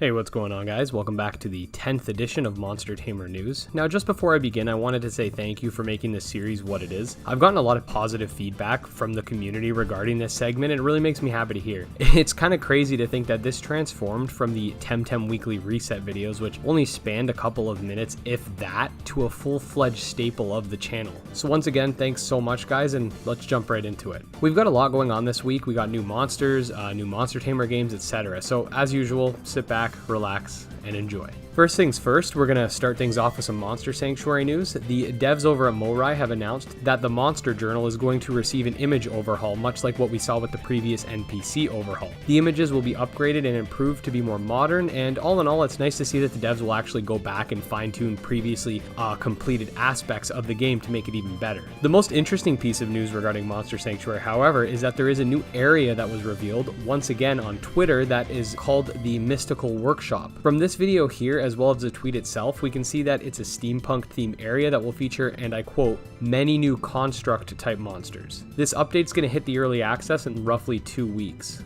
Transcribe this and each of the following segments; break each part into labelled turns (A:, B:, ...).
A: Hey, what's going on, guys? Welcome back to the 10th edition of Monster Tamer News. Now, just before I begin, I wanted to say thank you for making this series what it is. I've gotten a lot of positive feedback from the community regarding this segment, and it really makes me happy to hear. It's kind of crazy to think that this transformed from the TenM weekly reset videos, which only spanned a couple of minutes, if that, to a full-fledged staple of the channel. So once again, thanks so much, guys, and let's jump right into it. We've got a lot going on this week. We got new monsters, new Monster Tamer games, etc. So as usual, sit back, relax, and enjoy. First things first, we're going to start things off with some Monster Sanctuary news. The devs over at Morai have announced that the Monster Journal is going to receive an image overhaul, much like what we saw with the previous NPC overhaul. The images will be upgraded and improved to be more modern, and all in all, it's nice to see that the devs will actually go back and fine-tune previously completed aspects of the game to make it even better. The most interesting piece of news regarding Monster Sanctuary, however, is that there is a new area that was revealed, once again on Twitter, that is called the Mystical Workshop. From this video here, as well as the tweet itself, we can see that it's a steampunk themed area that will feature, and I quote, many new construct type monsters. This update's going to hit the early access in roughly 2 weeks.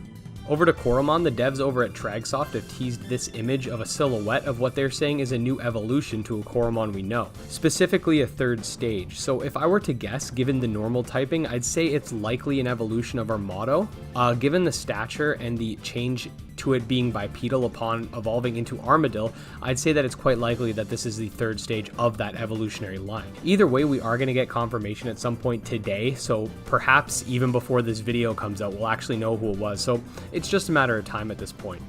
A: Over to Koromon, the devs over at Tragsoft have teased this image of a silhouette of what they're saying is a new evolution to a Koromon we know, specifically a third stage. So if I were to guess, given the normal typing, I'd say it's likely an evolution of our motto. Given the stature and the change to it being bipedal upon evolving into Armadillo, I'd say that it's quite likely that this is the third stage of that evolutionary line. Either way, we are going to get confirmation at some point today, so perhaps even before this video comes out, we'll actually know who it was, so it's just a matter of time at this point.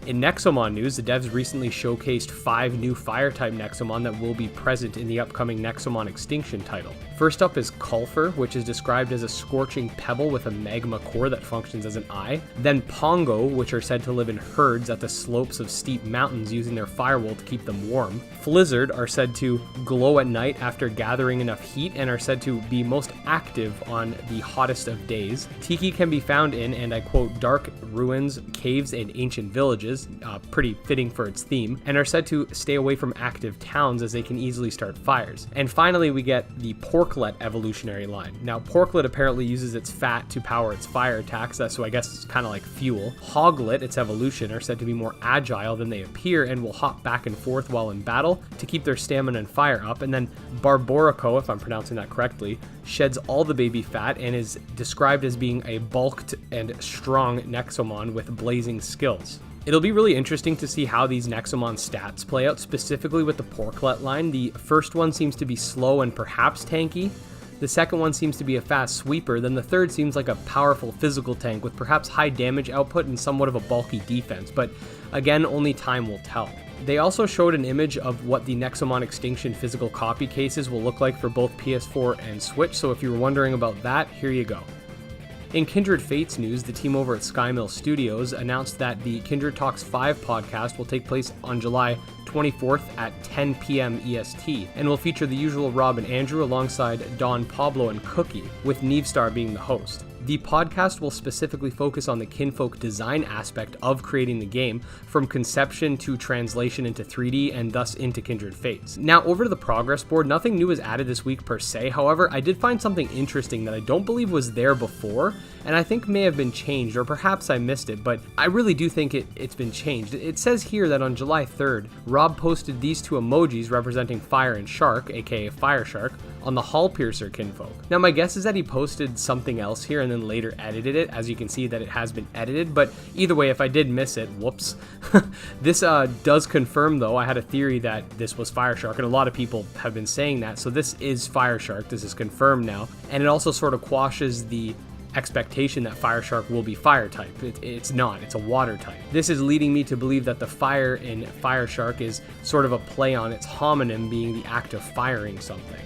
A: In Nexomon news, the devs recently showcased 5 new fire-type Nexomon that will be present in the upcoming Nexomon Extinction title. First up is Kulfur, which is described as a scorching pebble with a magma core that functions as an eye. Then Pongo, which are said to live in herds at the slopes of steep mountains using their firewall to keep them warm. Flizzard are said to glow at night after gathering enough heat and are said to be most active on the hottest of days. Tiki can be found in, and I quote, dark ruins, caves, and ancient villages, pretty fitting for its theme, and are said to stay away from active towns as they can easily start fires. And finally, we get the Porklet evolutionary line. Now, Porklet apparently uses its fat to power its fire attacks, so I guess it's kind of like fuel. Hoglet, its evolution, are said to be more agile than they appear and will hop back and forth while in battle to keep their stamina and fire up. And then Barborico, if I'm pronouncing that correctly, sheds all the baby fat and is described as being a bulked and strong Nexomon with blazing skills. It'll be really interesting to see how these Nexomon stats play out, specifically with the Porklet line. The first one seems to be slow and perhaps tanky. The second one seems to be a fast sweeper. Then the third seems like a powerful physical tank with perhaps high damage output and somewhat of a bulky defense, but again, only time will tell. They also showed an image of what the Nexomon Extinction physical copy cases will look like for both PS4 and Switch, so if you were wondering about that, here you go. In Kindred Fates news, the team over at Skymil Studios announced that the Kindred Talks 5 podcast will take place on July 24th at 10 p.m. EST, and will feature the usual Rob and Andrew alongside Don, Pablo, and Cookie, with Nevestar being the host. The podcast will specifically focus on the kinfolk design aspect of creating the game, from conception to translation into 3D and thus into Kindred Fates. Now, over to the progress board, nothing new is added this week per se. However, I did find something interesting that I don't believe was there before, and I think may have been changed, or perhaps I missed it, but I really do think it's been changed. It says here that on July 3rd, Rob posted these 2 emojis representing Fire and Shark, aka Fire Shark, on the Hull Piercer kinfolk. Now, my guess is that he posted something else here and then later edited it, as you can see that it has been edited, but either way, if I did miss it, whoops. This does confirm, though, I had a theory that this was Fire Shark, and a lot of people have been saying that, so this is Fire Shark, this is confirmed now, and it also sort of quashes the expectation that Fire Shark will be fire type. It's not, it's a water type. This is leading me to believe that the fire in Fire Shark is sort of a play on its homonym being the act of firing something.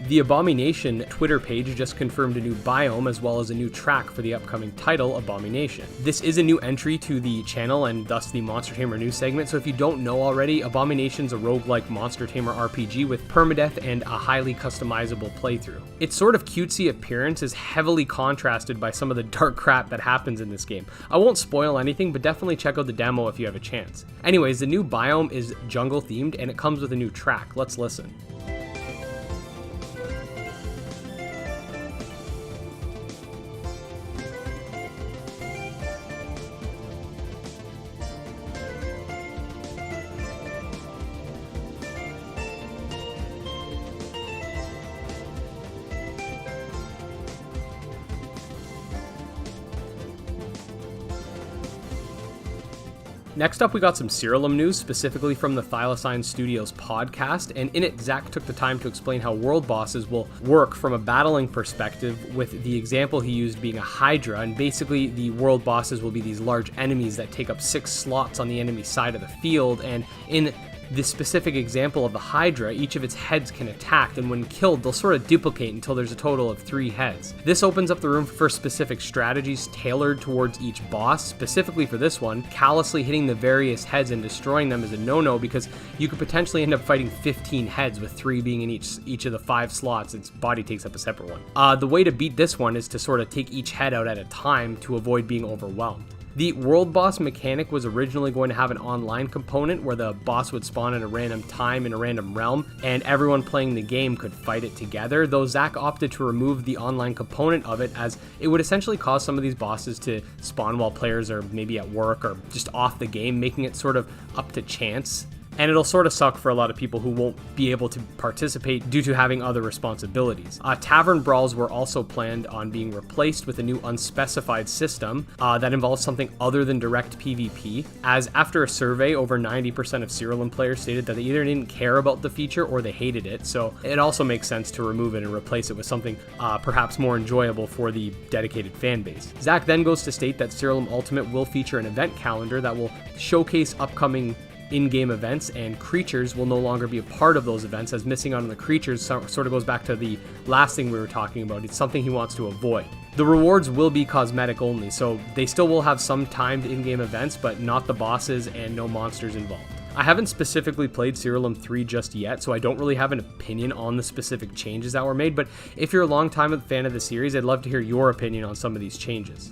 A: The Abomination Twitter page just confirmed a new biome as well as a new track for the upcoming title, Abomination. This is a new entry to the channel and thus the Monster Tamer news segment, so if you don't know already, Abomination's a roguelike Monster Tamer RPG with permadeath and a highly customizable playthrough. Its sort of cutesy appearance is heavily contrasted by some of the dark crap that happens in this game. I won't spoil anything, but definitely check out the demo if you have a chance. Anyways, the new biome is jungle themed and it comes with a new track. Let's listen. Next up, we got some Siralim news, specifically from the Thylacine Studios Podcast, and in it, Zach took the time to explain how world bosses will work from a battling perspective, with the example he used being a Hydra, and basically the world bosses will be these large enemies that take up 6 slots on the enemy side of the field, and in this specific example of the Hydra, each of its heads can attack, and when killed, they'll sort of duplicate until there's a total of 3 heads. This opens up the room for specific strategies tailored towards each boss. Specifically for this one, callously hitting the various heads and destroying them is a no-no, because you could potentially end up fighting 15 heads, with 3 being in each of the 5 slots. Its body takes up a separate one. The way to beat this one is to sort of take each head out at a time to avoid being overwhelmed. The world boss mechanic was originally going to have an online component where the boss would spawn at a random time in a random realm, and everyone playing the game could fight it together, though Zach opted to remove the online component of it, as it would essentially cause some of these bosses to spawn while players are maybe at work or just off the game, making it sort of up to chance. And it'll sort of suck for a lot of people who won't be able to participate due to having other responsibilities. Tavern brawls were also planned on being replaced with a new unspecified system that involves something other than direct PvP, as after a survey, over 90% of Siralim players stated that they either didn't care about the feature or they hated it, so it also makes sense to remove it and replace it with something perhaps more enjoyable for the dedicated fan base. Zach then goes to state that Siralim Ultimate will feature an event calendar that will showcase upcoming in-game events, and creatures will no longer be a part of those events, as missing out on the creatures sort of goes back to the last thing we were talking about. It's something he wants to avoid. The rewards will be cosmetic only, so they still will have some timed in-game events, but not the bosses and no monsters involved. I haven't specifically played Siralim 3 just yet, so I don't really have an opinion on the specific changes that were made, but if you're a long-time fan of the series, I'd love to hear your opinion on some of these changes.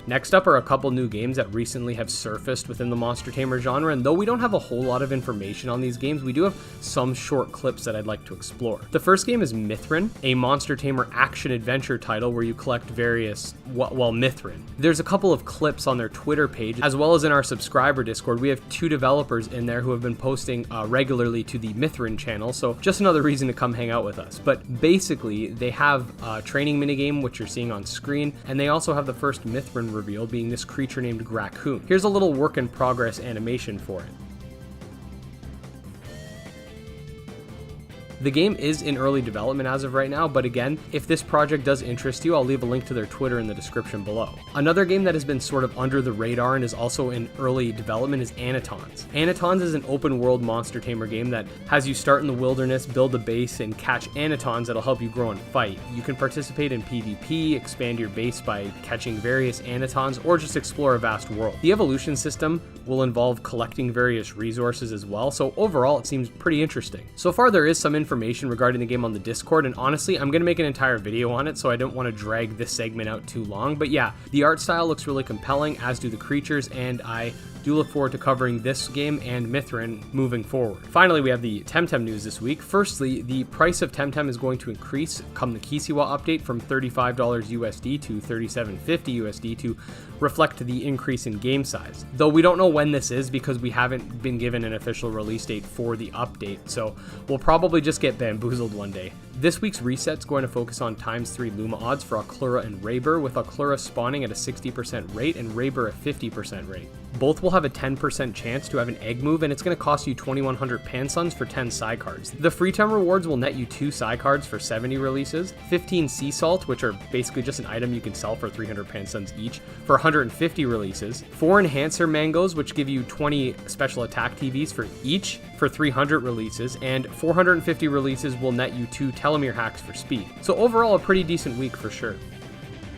A: Next up are a couple new games that recently have surfaced within the Monster Tamer genre, and though we don't have a whole lot of information on these games, we do have some short clips that I'd like to explore. The first game is Mithran, a Monster Tamer action-adventure title where you collect various, Mithran. There's a couple of clips on their Twitter page, as well as in our subscriber Discord. We have 2 developers in there who have been posting regularly to the Mithran channel, so just another reason to come hang out with us. But basically, they have a training minigame, which you're seeing on screen, and they also have the first Mithran reveal, being this creature named Raccoon. Here's a little work in progress animation for it. The game is in early development as of right now, but again, if this project does interest you, I'll leave a link to their Twitter in the description below. Another game that has been sort of under the radar and is also in early development is Anatons. Anatons is an open world Monster Tamer game that has you start in the wilderness, build a base, and catch Anatons that'll help you grow and fight. You can participate in PvP, expand your base by catching various Anatons, or just explore a vast world. The evolution system will involve collecting various resources as well, so overall it seems pretty interesting. So far there is some information regarding the game on the Discord, and honestly, I'm going to make an entire video on it, so I don't want to drag this segment out too long. But yeah, the art style looks really compelling, as do the creatures, and I do look forward to covering this game and Mithran moving forward. Finally, we have the TenM news this week. Firstly, the price of TenM is going to increase come the Kisiwa update from $35 USD to $37.50 USD to reflect the increase in game size. Though we don't know when this is because we haven't been given an official release date for the update, so we'll probably just get bamboozled one day. This week's reset's going to focus on ×3 Luma odds for Ochlura and Raber, with Ochlura spawning at a 60% rate and Raber a 50% rate. Both will have a 10% chance to have an egg move, and it's going to cost you 2100 Pansuns for 10 Psy cards. The free time rewards will net you 2 Psy cards for 70 releases, 15 Sea Salt, which are basically just an item you can sell for 300 Pansuns each, for 150 releases, 4 Enhancer Mangoes, which give you 20 special attack TVs for each for 300 releases, and 450 releases will net you 2 Telomere hacks for speed. So overall, a pretty decent week for sure.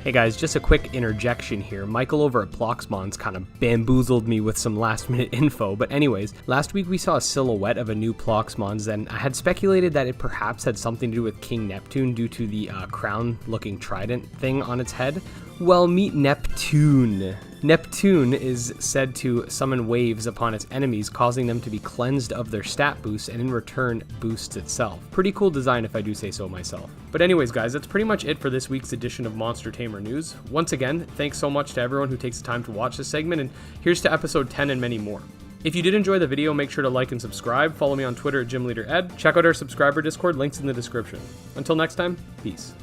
A: Hey guys, just a quick interjection here. Michael over at Ploxmon's kind of bamboozled me with some last minute info, but anyways, last week we saw a silhouette of a new Ploxmon's, and I had speculated that it perhaps had something to do with King Neptune due to the crown looking trident thing on its head. Well, meet Neptune. Neptune is said to summon waves upon its enemies, causing them to be cleansed of their stat boosts, and in return boosts itself. Pretty cool design if I do say so myself. But anyways guys, that's pretty much it for this week's edition of Monster Tamer News. Once again, thanks so much to everyone who takes the time to watch this segment, and here's to episode 10 and many more. If you did enjoy the video, make sure to like and subscribe, follow me on Twitter at GymLeaderEd, check out our subscriber Discord, links in the description. Until next time, peace.